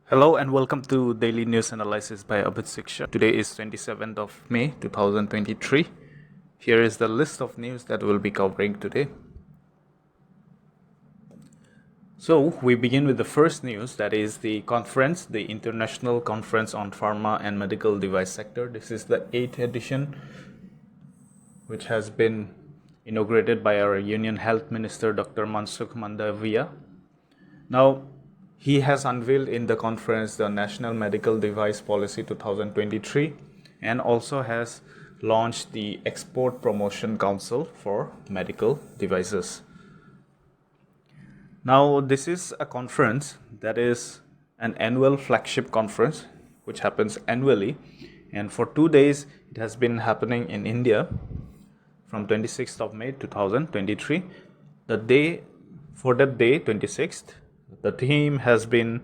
Hello and welcome to Daily News Analysis by APSC. Today is 27th of May 2023. Here is the list of news that we'll be covering today. So we begin with the first news, that is the conference, the International Conference on Pharma and Medical Device Sector. This is the 8th edition, which has been inaugurated by our Union Health Minister Dr. Mansukh Mandavia. Now, he has unveiled in the conference the National Medical Device Policy 2023 and also has launched the Export Promotion Council for Medical Devices. Now, this is a conference that is an annual flagship conference which happens annually, and for 2 days it has been happening in India from 26th of May 2023. For that day, 26th, the theme has been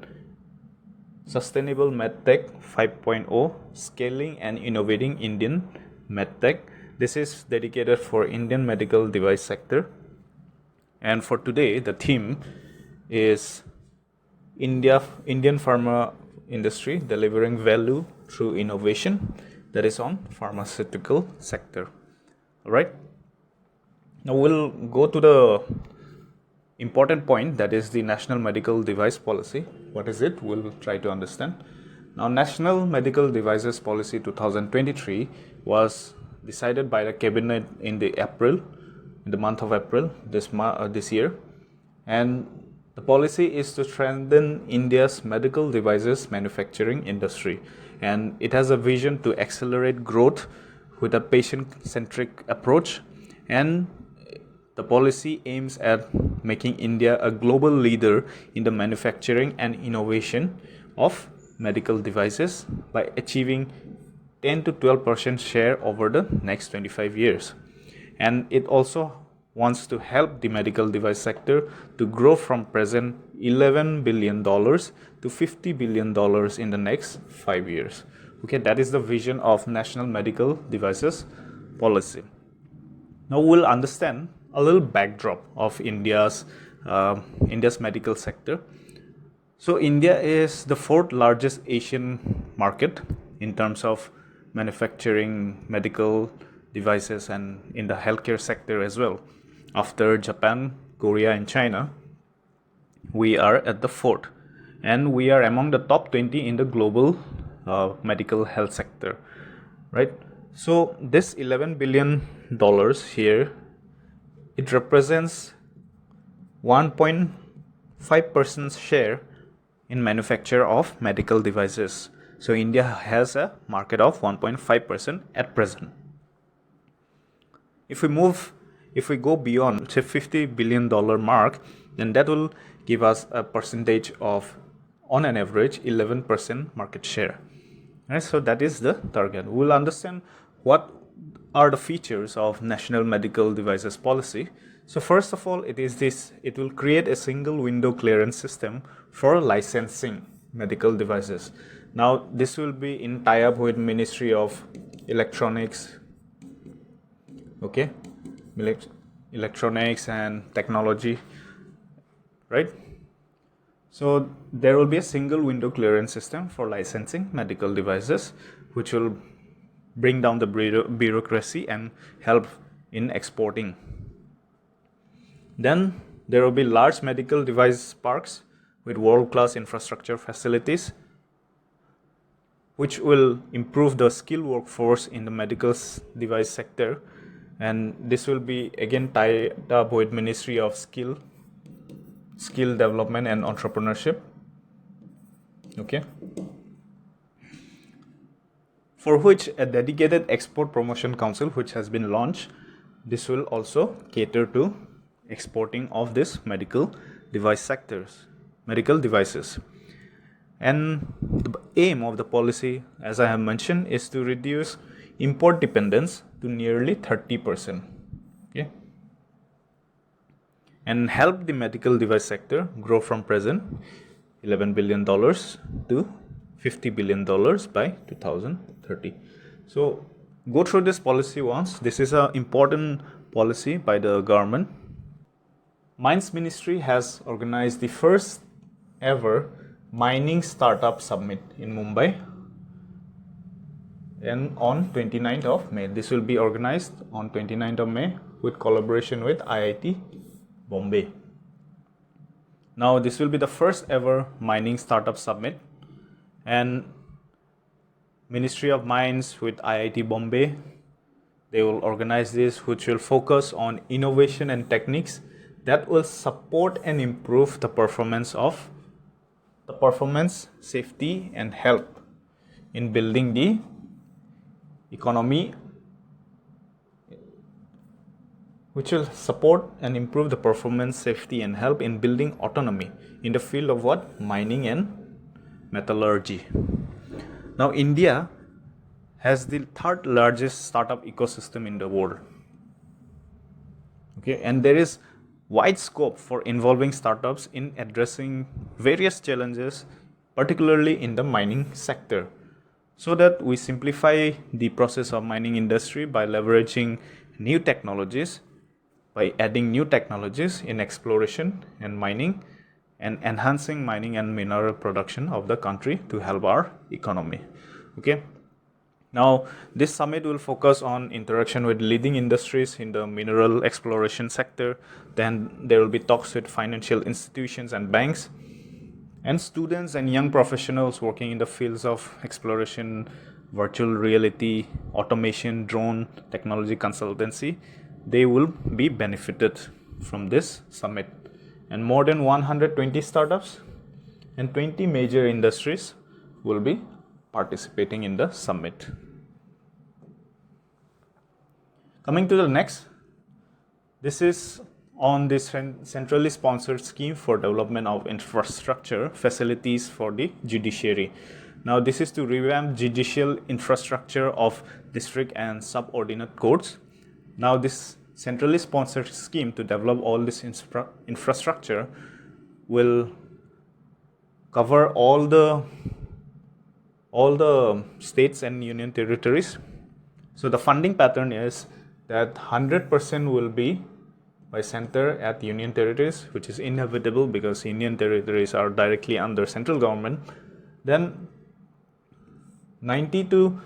Sustainable MedTech 5.0, Scaling and Innovating Indian MedTech. This is dedicated for Indian medical device sector. And for today, the theme is Indian Pharma Industry Delivering Value Through Innovation, that is on pharmaceutical sector. All right. Now we'll go to the important point, that is the National Medical Device Policy. What is it? We'll try to understand. Now, National Medical Devices Policy 2023 was decided by the Cabinet in the month of April this year, and the policy is to strengthen India's medical devices manufacturing industry, and it has a vision to accelerate growth with a patient-centric approach, and the policy aims at making India a global leader in the manufacturing and innovation of medical devices by achieving 10 to 12% share over the next 25 years. And it also wants to help the medical device sector to grow from present $11 billion to $50 billion in the next 5 years. Okay, that is the vision of National Medical Devices Policy. Now we'll understand a little backdrop of India's medical sector. So India is the fourth largest Asian market in terms of manufacturing medical devices and in the healthcare sector as well. After Japan, Korea and China, we are at the fourth, and we are among the top 20 in the global medical health sector, right? So this $11 billion here, it represents 1.5% share in manufacture of medical devices. So India has a market of 1.5% at present. If we go beyond say $50 billion mark, then that will give us a percentage of, on an average, 11% market share. Right? So that is the target. We'll understand what are the features of National Medical Devices Policy. So first of all, it will create a single window clearance system for licensing medical devices. Now this will be in tie-up with Ministry of Electronics, okay, Electronics and Technology, right? So there will be a single window clearance system for licensing medical devices, which will bring down the bureaucracy and help in exporting. Then there will be large medical device parks with world-class infrastructure facilities, which will improve the skilled workforce in the medical device sector, and this will be again tied up with Ministry of Skill Development and Entrepreneurship, okay, for which a dedicated Export Promotion Council which has been launched. This will also cater to exporting of this medical devices. And the aim of the policy, as I have mentioned, is to reduce import dependence to nearly 30%, okay, and help the medical device sector grow from present $11 billion to $50 billion by 2030. So go through this policy once. This is an important policy by the government. Mines Ministry has organized the first ever Mining Startup Summit in Mumbai and on 29th of May. This will be organized on 29th of May with collaboration with IIT Bombay. Now this will be the first ever Mining Startup Summit, and Ministry of Mines with IIT Bombay, they will organize this, which will focus on innovation and techniques that will support and improve the performance, safety and health in building the economy, which will support and improve the performance, safety and health in building autonomy in the field of what? Mining and metallurgy. Now India has the third largest startup ecosystem in the world. Okay, and there is wide scope for involving startups in addressing various challenges, particularly in the mining sector, so that we simplify the process of mining industry by leveraging new technologies, by adding new technologies in exploration and mining, and enhancing mining and mineral production of the country to help our economy. Okay. Now, this summit will focus on interaction with leading industries in the mineral exploration sector. Then there will be talks with financial institutions and banks, and students and young professionals working in the fields of exploration, virtual reality, automation, drone, technology consultancy. They will be benefited from this summit. And more than 120 startups and 20 major industries will be participating in the summit. Coming to the next, this is on this centrally sponsored scheme for development of infrastructure facilities for the judiciary. Now this is to revamp judicial infrastructure of district and subordinate courts. Now this centrally sponsored scheme to develop all this infrastructure will cover all the states and union territories. So the funding pattern is that 100% will be by center at union territories, which is inevitable because union territories are directly under central government. Then 90 to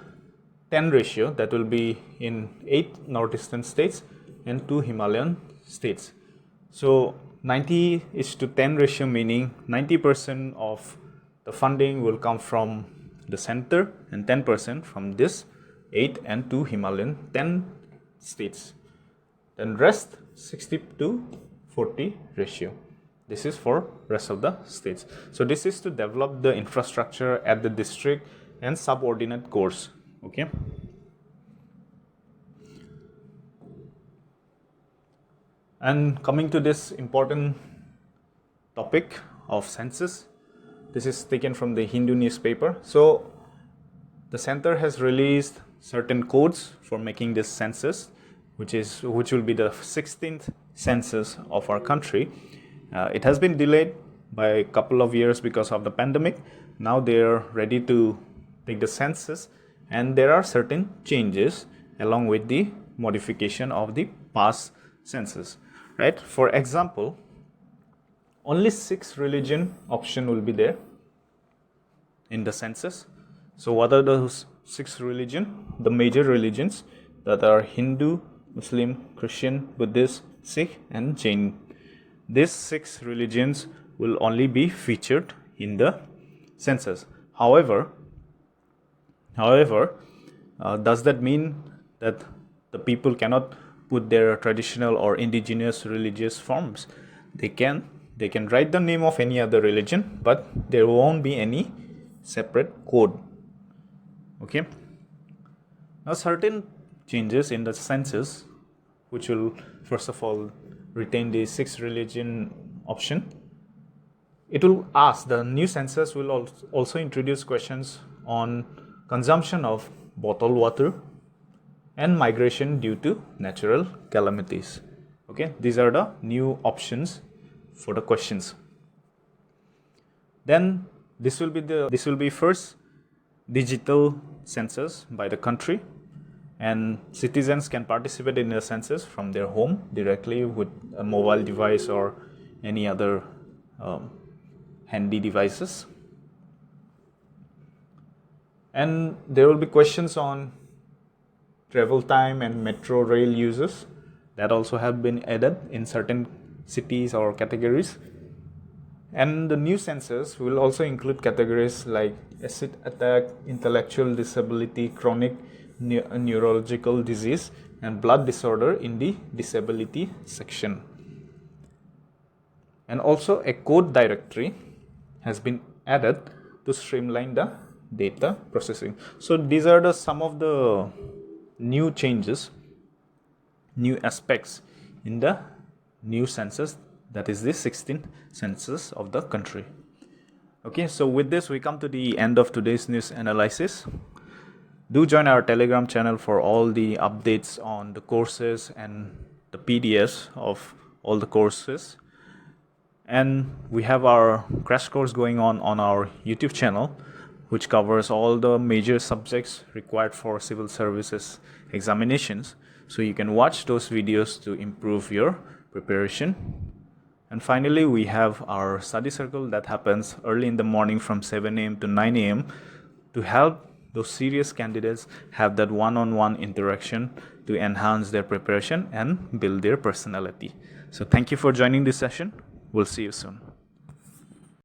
10 ratio, that will be in 8 northeastern states and 2 Himalayan states. So 90 is to 10 ratio, meaning 90% of the funding will come from the center and 10% from this 8 and 2 Himalayan 10 states. Then rest 60 to 40 ratio. This is for rest of the states. So this is to develop the infrastructure at the district and subordinate courts. Okay. And coming to this important topic of census, this is taken from the Hindu newspaper. So the center has released certain codes for making this census, which will be the 16th census of our country. It has been delayed by a couple of years because of the pandemic. Now they are ready to take the census, and there are certain changes along with the modification of the past census. Right? For example, only 6 religion option will be there in the census. So what are those 6 religion? The major religions that are Hindu, Muslim, Christian, Buddhist, Sikh and Jain. These 6 religions will only be featured in the census. However, does that mean that the people cannot put their traditional or indigenous religious forms? They can write the name of any other religion, but there won't be any separate code. Okay. Now certain changes in the census, which will first of all retain the 6 religion option. It will ask, the new census will also introduce questions on consumption of bottled water and migration due to natural calamities. Okay, these are the new options for the questions. Then this will be first digital census by the country, and citizens can participate in the census from their home directly with a mobile device or any other handy devices. And there will be questions on travel time and metro rail uses that also have been added in certain cities or categories. And the new census will also include categories like acid attack, intellectual disability, chronic neurological disease, and blood disorder in the disability section. And also a code directory has been added to streamline the data processing. So these are some of the new changes, new aspects in the new census, that is the 16th census of the country. Okay, so with this we come to the end of today's news analysis. Do join our Telegram channel for all the updates on the courses and the PDFs of all the courses. And we have our crash course going on our YouTube channel, which covers all the major subjects required for civil services examinations. So you can watch those videos to improve your preparation. And finally, we have our study circle that happens early in the morning from 7 a.m. to 9 a.m. to help those serious candidates have that one-on-one interaction to enhance their preparation and build their personality. So thank you for joining this session. We'll see you soon.